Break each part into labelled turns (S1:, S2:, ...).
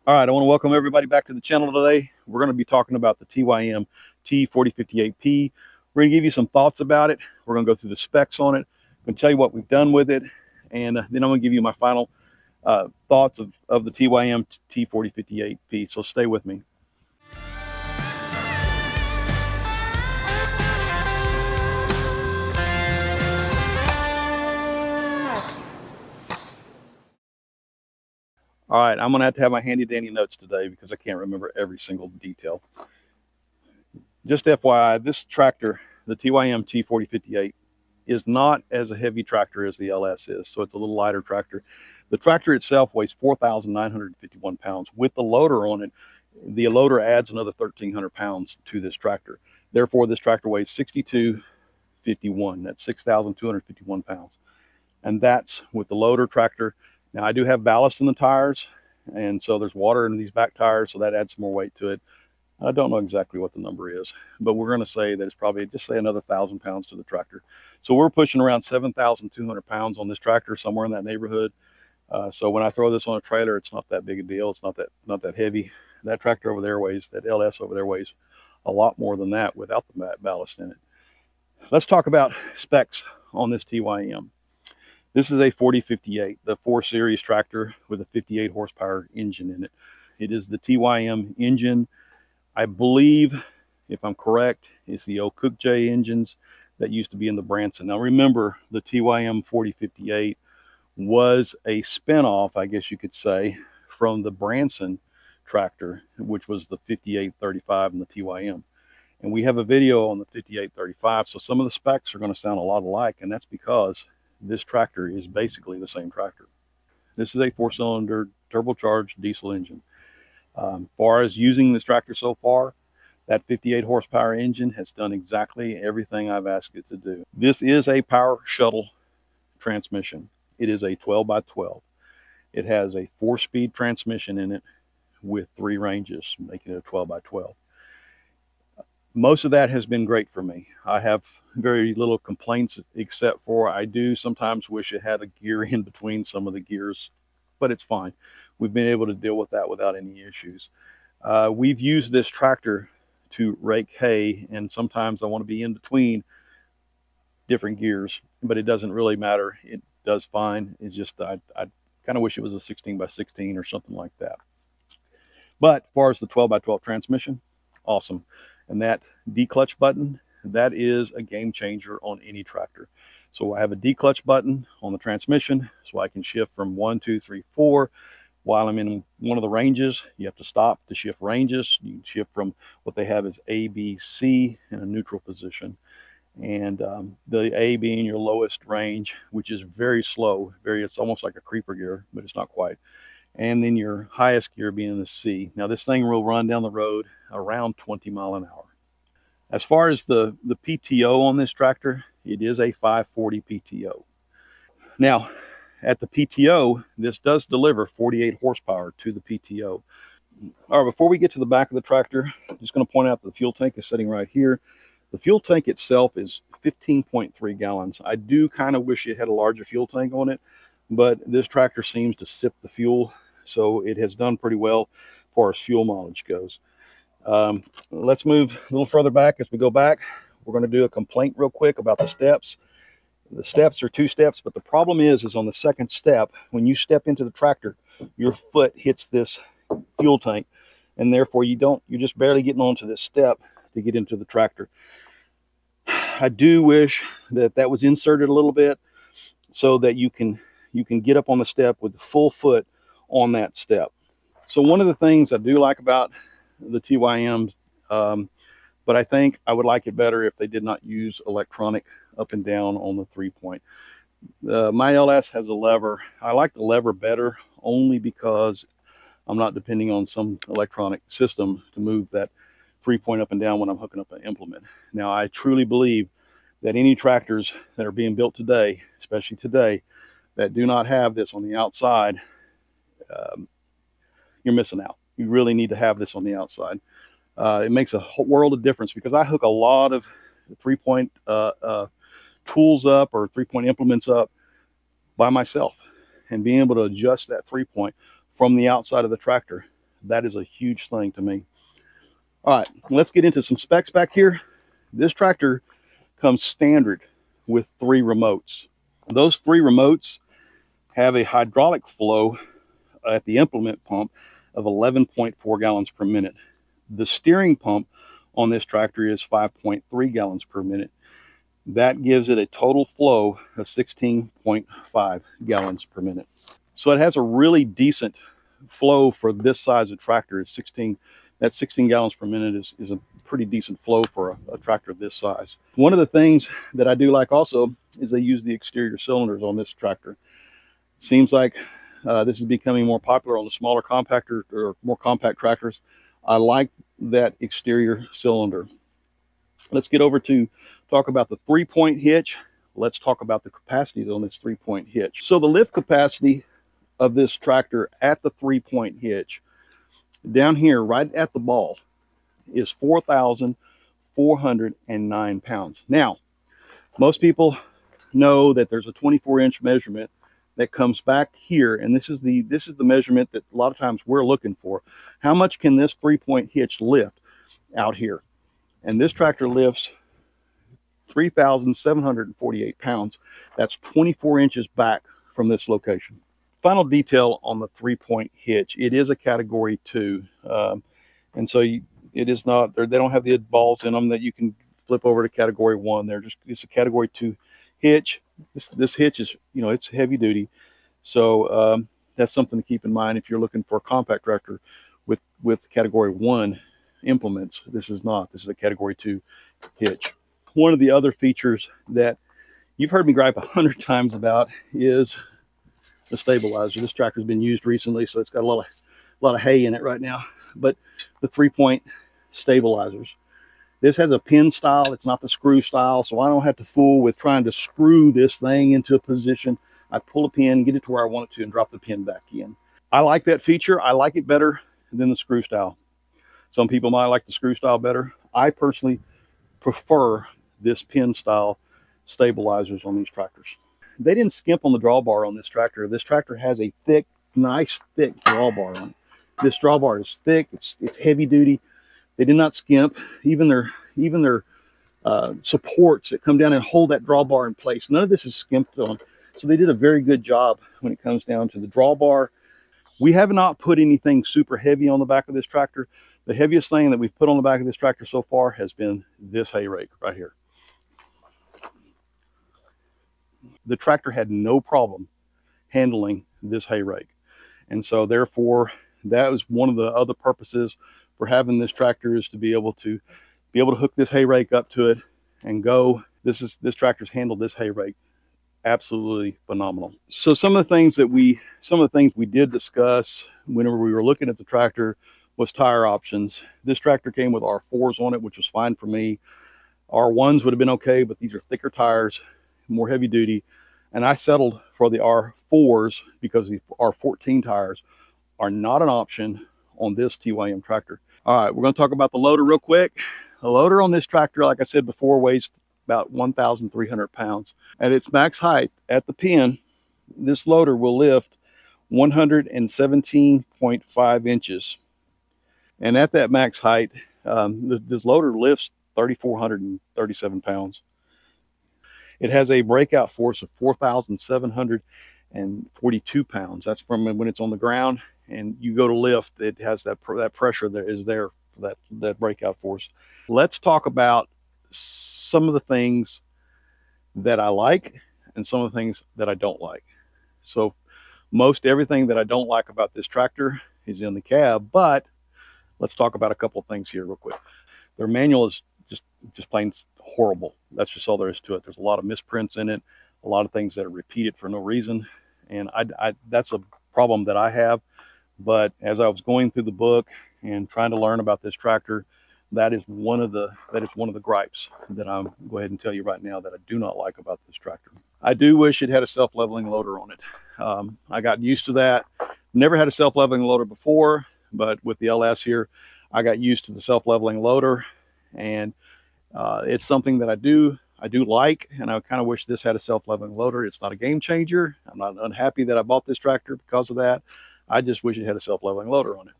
S1: All right, I want to welcome everybody back to the channel today. We're going to be talking about the TYM T4058P. We're going to give you some thoughts about it. We're going to go through the specs on it. I'm going to tell you what we've done with it, and then I'm going to give you my final thoughts of the TYM T4058P. So stay with me. All right, I'm going to have my handy dandy notes today because I can't remember every single detail. Just FYI, this tractor, the TYM T4058, is not as a heavy tractor as the LS is, so it's a little lighter tractor. The tractor itself weighs 4,951 pounds. With the loader on it, the loader adds another 1,300 pounds to this tractor. Therefore, this tractor weighs 6,251. That's 6,251 pounds. And that's with the loader tractor. Now, I do have ballast in the tires, and so there's water in these back tires, so that adds some more weight to it. I don't know exactly what the number is, but we're going to say that it's probably, just say, another 1,000 pounds to the tractor. So we're pushing around 7,200 pounds on this tractor, somewhere in that neighborhood. So when I throw this on a trailer, it's not that big a deal. It's not that heavy. That tractor over there weighs, that LS over there weighs a lot more than that without the ballast in it. Let's talk about specs on this TYM. This is a 4058, the 4 Series tractor with a 58 horsepower engine in it. It is the TYM engine. I believe, if I'm correct, it's the old Cook-J engines that used to be in the Branson. Now remember, the TYM 4058 was a spinoff, I guess you could say, from the Branson tractor, which was the 5835 and the TYM. And we have a video on the 5835, so some of the specs are going to sound a lot alike, and that's because this tractor is basically the same tractor. This is a 4-cylinder turbocharged diesel engine. Far as using this tractor so far, that 58 horsepower engine has done exactly everything I've asked it to do. This is a power shuttle transmission. It is a 12x12. It has a 4-speed transmission in it with 3 ranges, making it a 12x12. Most of that has been great for me. I have very little complaints, except for I do sometimes wish it had a gear in between some of the gears, but it's fine. We've been able to deal with that without any issues. We've used this tractor to rake hay, and sometimes I want to be in between different gears, but it doesn't really matter. It does fine. It's just I kind of wish it was a 16x16 or something like that. But as far as the 12x12 transmission, awesome. And that D-clutch button, that is a game changer on any tractor. So I have a D-clutch button on the transmission, so I can shift from 1, 2, 3, 4. While I'm in one of the ranges, you have to stop to shift ranges. You can shift from what they have is A, B, C in a neutral position. And the A being your lowest range, which is very slow. It's almost like a creeper gear, but it's not quite. And then your highest gear being the C. Now this thing will run down the road around 20 miles an hour. As far as the PTO on this tractor, it is a 540 PTO. Now, at the PTO, this does deliver 48 horsepower to the PTO. All right, before we get to the back of the tractor, I'm just going to point out that the fuel tank is sitting right here. The fuel tank itself is 15.3 gallons. I do kind of wish it had a larger fuel tank on it, but this tractor seems to sip the fuel, so it has done pretty well as far as fuel mileage goes. Let's move a little further back. As we go back, we're going to do a complaint real quick about the steps. The steps are 2 steps, but the problem is on the second step, when you step into the tractor, your foot hits this fuel tank, and therefore you're just barely getting onto this step to get into the tractor. I do wish that that was inserted a little bit so that you can get up on the step with the full foot on that step. So one of the things I do like about the TYM, but I think I would like it better if they did not use electronic up and down on the 3-point. My LS has a lever. I like the lever better only because I'm not depending on some electronic system to move that 3-point up and down when I'm hooking up an implement. Now, I truly believe that any tractors that are being built today, especially today, that do not have this on the outside, you're missing out. You really need to have this on the outside. It makes a world of difference because I hook a lot of 3-point tools up or 3-point implements up by myself, and being able to adjust that 3-point from the outside of the tractor, That is a huge thing to me. All right, let's get into some specs back here. This tractor comes standard with 3 remotes. Those 3 remotes have a hydraulic flow at the implement pump of 11.4 gallons per minute. The steering pump on this tractor is 5.3 gallons per minute. That gives it a total flow of 16.5 gallons per minute. So it has a really decent flow for this size of tractor. It's 16 gallons per minute is a pretty decent flow for a tractor this size. One of the things that I do like also is they use the exterior cylinders on this tractor. It seems like this is becoming more popular on the smaller compactor or more compact tractors. I like that exterior cylinder. Let's get over to talk about the 3-point hitch. Let's talk about the capacity on this 3-point hitch. So the lift capacity of this tractor at the 3-point hitch down here right at the ball is 4,409 pounds. Now, most people know that there's a 24-inch measurement that comes back here, and this is the measurement that a lot of times we're looking for. How much can this 3-point hitch lift out here? And this tractor lifts 3,748 pounds. That's 24 inches back from this location. Final detail on the 3-point hitch. It is a category 2. And so it is not, they don't have the balls in them that you can flip over to category 1. It's a category 2 hitch. This hitch is, it's heavy duty. So that's something to keep in mind if you're looking for a compact tractor with category 1 implements. This is not. This is a category 2 hitch. One of the other features that you've heard me gripe 100 times about is the stabilizer. This tractor's been used recently, so it's got a lot of hay in it right now. But the 3-point stabilizers. This has a pin style. It's not the screw style, so I don't have to fool with trying to screw this thing into a position. I pull a pin, get it to where I want it to, and drop the pin back in. I like that feature. I like it better than the screw style. Some people might like the screw style better. I personally prefer this pin style stabilizers on these tractors. They didn't skimp on the drawbar on this tractor. This tractor has a thick, nice thick drawbar on it. This drawbar is thick. It's heavy duty. They did not skimp. Even their supports that come down and hold that drawbar in place. None of this is skimped on. So they did a very good job when it comes down to the drawbar. We have not put anything super heavy on the back of this tractor. The heaviest thing that we've put on the back of this tractor so far has been this hay rake right here. The tractor had no problem handling this hay rake. And so therefore, that was one of the other purposes for having this tractor, is to be able to hook this hay rake up to it and go. This tractor's handled this hay rake absolutely phenomenal. So some of the things we did discuss whenever we were looking at the tractor was tire options. This tractor came with R4s on it, which was fine for me. R1s would have been okay, but these are thicker tires, more heavy duty. And I settled for the R4s because the R14 tires are not an option on this TYM tractor. All right, we're going to talk about the loader real quick. The loader on this tractor, like I said before, weighs about 1,300 pounds. At its max height at the pin, this loader will lift 117.5 inches. And at that max height, this loader lifts 3,437 pounds. It has a breakout force of 4,742 pounds. That's from when it's on the ground and you go to lift, it has that pressure that is there for that breakout force. Let's talk about some of the things that I like and some of the things that I don't like. So most everything that I don't like about this tractor is in the cab, but let's talk about a couple of things here real quick. Their manual is just plain horrible. That's just all there is to it. There's a lot of misprints in it, a lot of things that are repeated for no reason, and that's a problem that I have. But as I was going through the book and trying to learn about this tractor, that is one of the gripes that I'm go ahead and tell you right now that I do not like about this tractor. I do wish it had a self-leveling loader on it. I got used to that. Never had a self-leveling loader before, but with the LS here, I got used to the self-leveling loader, and it's something that I do like, and I kind of wish this had a self-leveling loader. It's not a game changer. I'm not unhappy that I bought this tractor because of that. I just wish it had a self-leveling loader on it.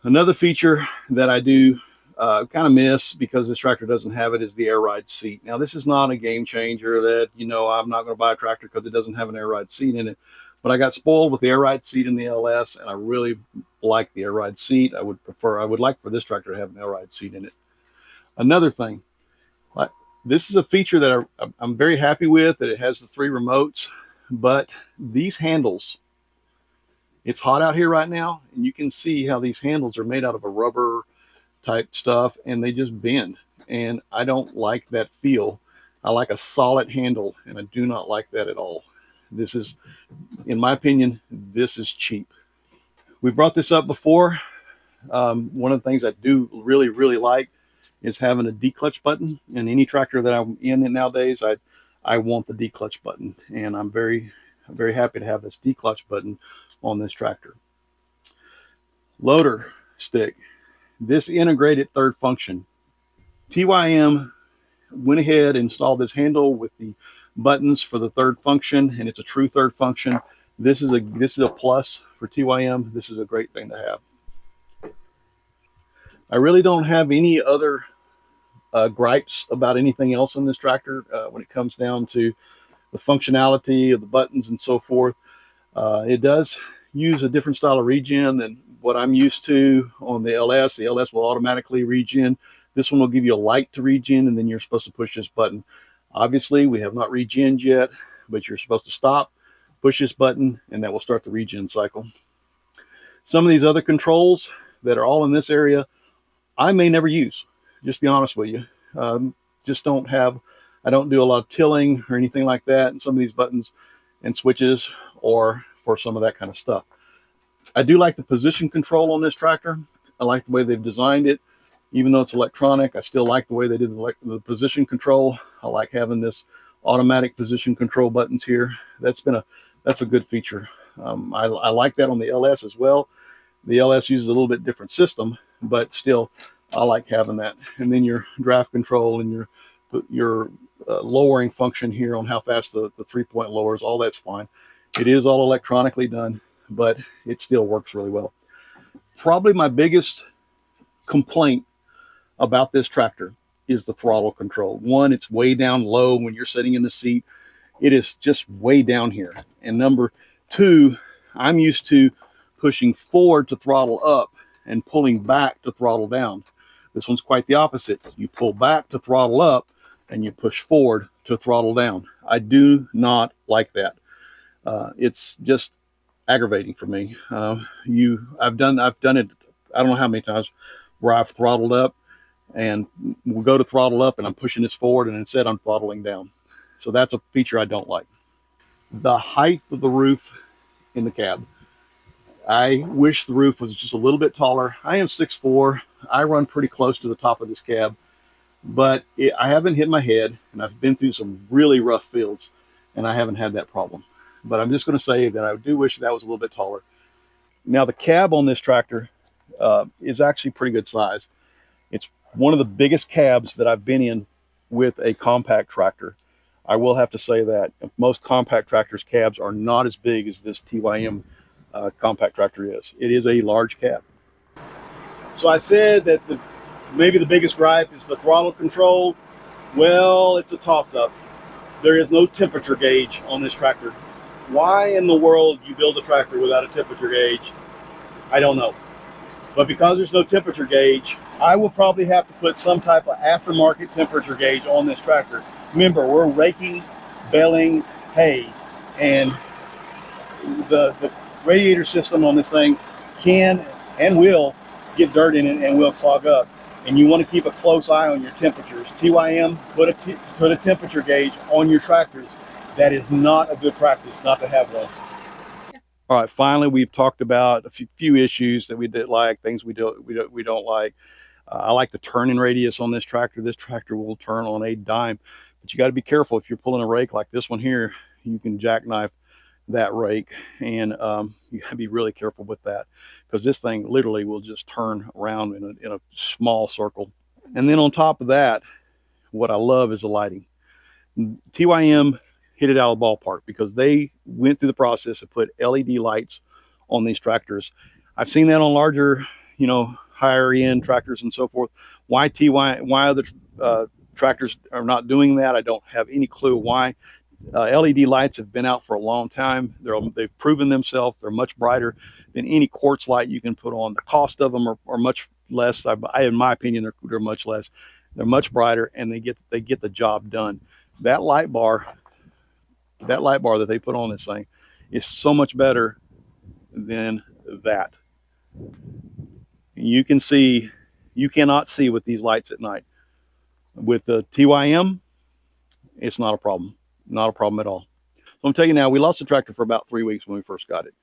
S1: Another feature that I do kind of miss because this tractor doesn't have it is the air ride seat. Now, this is not a game changer that, you know, I'm not going to buy a tractor because it doesn't have an air ride seat in it. But I got spoiled with the air ride seat in the LS, and I really like the air ride seat. I would like for this tractor to have an air ride seat in it. Another thing, this is a feature that I'm very happy with, that it has the 3 remotes, but these handles, it's hot out here right now, and you can see how these handles are made out of a rubber type stuff, and they just bend, and I don't like that feel. I like a solid handle, and I do not like that at all. This is, in my opinion, this is cheap. We brought this up before. One of the things I do really like is having a declutch button. In any tractor that I'm in nowadays, I want the declutch button, and I'm very happy to have this declutch button on this tractor. Loader stick. This integrated third function. TYM went ahead and installed this handle with the buttons for the third function, and it's a true third function. This is a plus for TYM. This is a great thing to have. I really don't have any other gripes about anything else in this tractor when it comes down to the functionality of the buttons and so forth. It does use a different style of regen than what I'm used to on the LS. The LS will automatically regen. This one will give you a light to regen, and then you're supposed to push this button. Obviously, we have not regened yet, but you're supposed to stop, push this button, and that will start the regen cycle. Some of these other controls that are all in this area, I may never use, just be honest with you. I don't do a lot of tilling or anything like that in some of these buttons and switches, or for some of that kind of stuff. I do like the position control on this tractor. I like the way they've designed it. Even though it's electronic, I still like the way they did the position control. I like having this automatic position control buttons here. That's a good feature. I like that on the LS as well. The LS uses a little bit different system, but still, I like having that. And then your draft control and your lowering function here on how fast the 3-point lowers, all that's fine. It is all electronically done, but it still works really well. Probably my biggest complaint about this tractor is the throttle control. One, it's way down low when you're sitting in the seat. It is just way down here. And number 2, I'm used to pushing forward to throttle up and pulling back to throttle down. This one's quite the opposite. You pull back to throttle up and you push forward to throttle down. I do not like that. It's just aggravating for me. I've done it, I don't know how many times, where I've throttled up and we'll go to throttle up and I'm pushing this forward, and instead I'm throttling down. So that's a feature I don't like. The height of the roof in the cab. I wish the roof was just a little bit taller. I am 6'4". I run pretty close to the top of this cab, but I haven't hit my head, and I've been through some really rough fields, and I haven't had that problem. But I'm just going to say that I do wish that was a little bit taller. Now, the cab on this tractor is actually pretty good size. It's one of the biggest cabs that I've been in with a compact tractor. I will have to say that most compact tractors' cabs are not as big as this TYM compact tractor is. It is a large cab. So I said that maybe the biggest gripe is the throttle control. Well, it's a toss-up. There is no temperature gauge on this tractor. Why in the world you build a tractor without a temperature gauge, I don't know. But because there's no temperature gauge, I will probably have to put some type of aftermarket temperature gauge on this tractor. Remember, we're raking, baling hay, and the radiator system on this thing can and will get dirt in it and will clog up. And you want to keep a close eye on your temperatures. TYM, put a temperature gauge on your tractors. That is not a good practice not to have one. All right, finally, we've talked about a few issues that we did like, things we don't like. I like the turning radius on this tractor. This tractor will turn on a dime, but you got to be careful. If you're pulling a rake like this one here, you can jackknife that rake, and you got to be really careful with that, because this thing literally will just turn around in a small circle. And then on top of that, what I love is the lighting. TYM hit it out of the ballpark, because they went through the process of put LED lights on these tractors. I've seen that on larger, you know, higher end tractors and so forth. Why other tractors are not doing that, I don't have any clue why. LED lights have been out for a long time. They've proven themselves. They're much brighter than any quartz light you can put on. The cost of them are much less. In my opinion, they're much less. They're much brighter, and they get the job done. That light bar that they put on this thing is so much better than that. You cannot see with these lights at night. With the TYM, it's not a problem. Not a problem at all. So I'm telling you now, we lost the tractor for about 3 weeks when we first got it.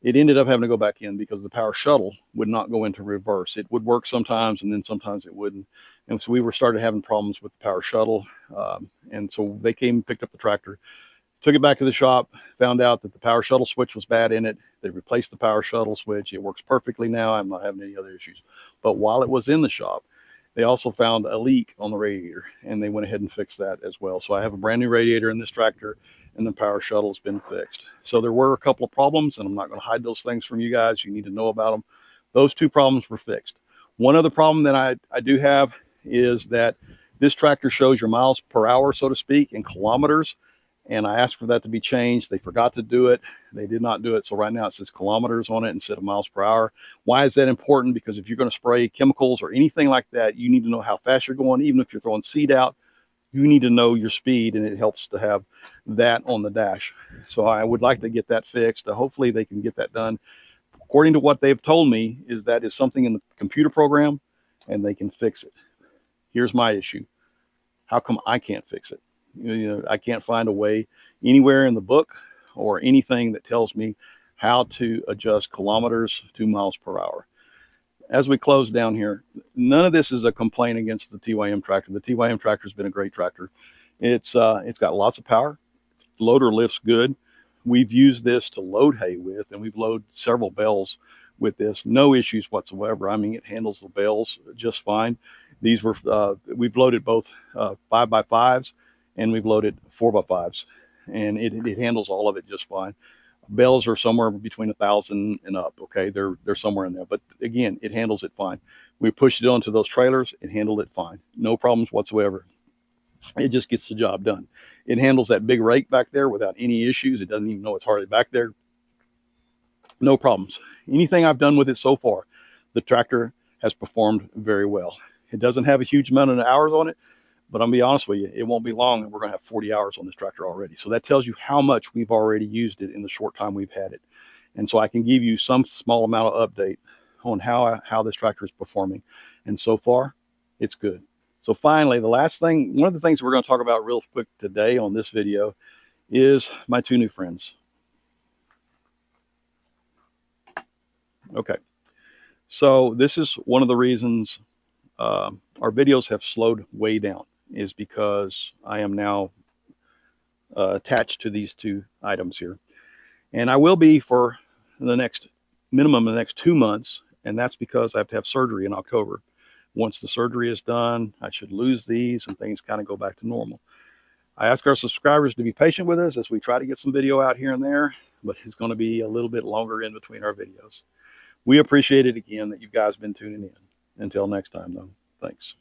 S1: It ended up having to go back in because the power shuttle would not go into reverse. It would work sometimes, and then sometimes it wouldn't. And so we started having problems with the power shuttle. And so they came and picked up the tractor, took it back to the shop, found out that the power shuttle switch was bad in it. They replaced the power shuttle switch. It works perfectly now. I'm not having any other issues. But while it was in the shop, they also found a leak on the radiator, and they went ahead and fixed that as well. So I have a brand new radiator in this tractor, and the power shuttle has been fixed. So there were a couple of problems, and I'm not going to hide those things from you guys. You need to know about them. Those two problems were fixed. One other problem that I do have is that this tractor shows your miles per hour, so to speak, in kilometers. And I asked for that to be changed. They forgot to do it. They did not do it. So right now it says kilometers on it instead of miles per hour. Why is that important? Because if you're going to spray chemicals or anything like that, you need to know how fast you're going. Even if you're throwing seed out, you need to know your speed, and it helps to have that on the dash. So I would like to get that fixed. Hopefully they can get that done. According to what they've told me, is that is something in the computer program, and they can fix it. Here's my issue. How come I can't fix it? You know, I can't find a way anywhere in the book or anything that tells me how to adjust kilometers to miles per hour. As we close down here, none of this is a complaint against the TYM tractor. The TYM tractor has been a great tractor. It's got lots of power. Loader lifts good. We've used this to load hay with, and we've loaded several bales with this. No issues whatsoever. I mean, it handles the bales just fine. These were we've loaded both 5x5s, and we've loaded 4x5s, and it handles all of it just fine. Bales are somewhere between 1,000 and up. Okay, they're somewhere in there, but again, it handles it fine. We pushed it onto those trailers. It handled it fine. No problems whatsoever. It just gets the job done. It handles that big rake back there without any issues. It doesn't even know it's hardly back there. No problems. Anything I've done with it so far, the tractor has performed very well. It doesn't have a huge amount of hours on it, but I'm gonna be honest with you, it won't be long and we're gonna have 40 hours on this tractor already. So that tells you how much we've already used it in the short time we've had it. And so I can give you some small amount of update on how this tractor is performing. And so far, it's good. So finally, the last thing, one of the things we're going to talk about real quick today on this video is my two new friends. Okay, so this is one of the reasons our videos have slowed way down, is because I am now attached to these two items here. And I will be for the next minimum of the next 2 months, and that's because I have to have surgery in October. Once the surgery is done, I should lose these and things kind of go back to normal. I ask our subscribers to be patient with us as we try to get some video out here and there, but it's going to be a little bit longer in between our videos. We appreciate it again that you guys have been tuning in. Until next time, though, thanks.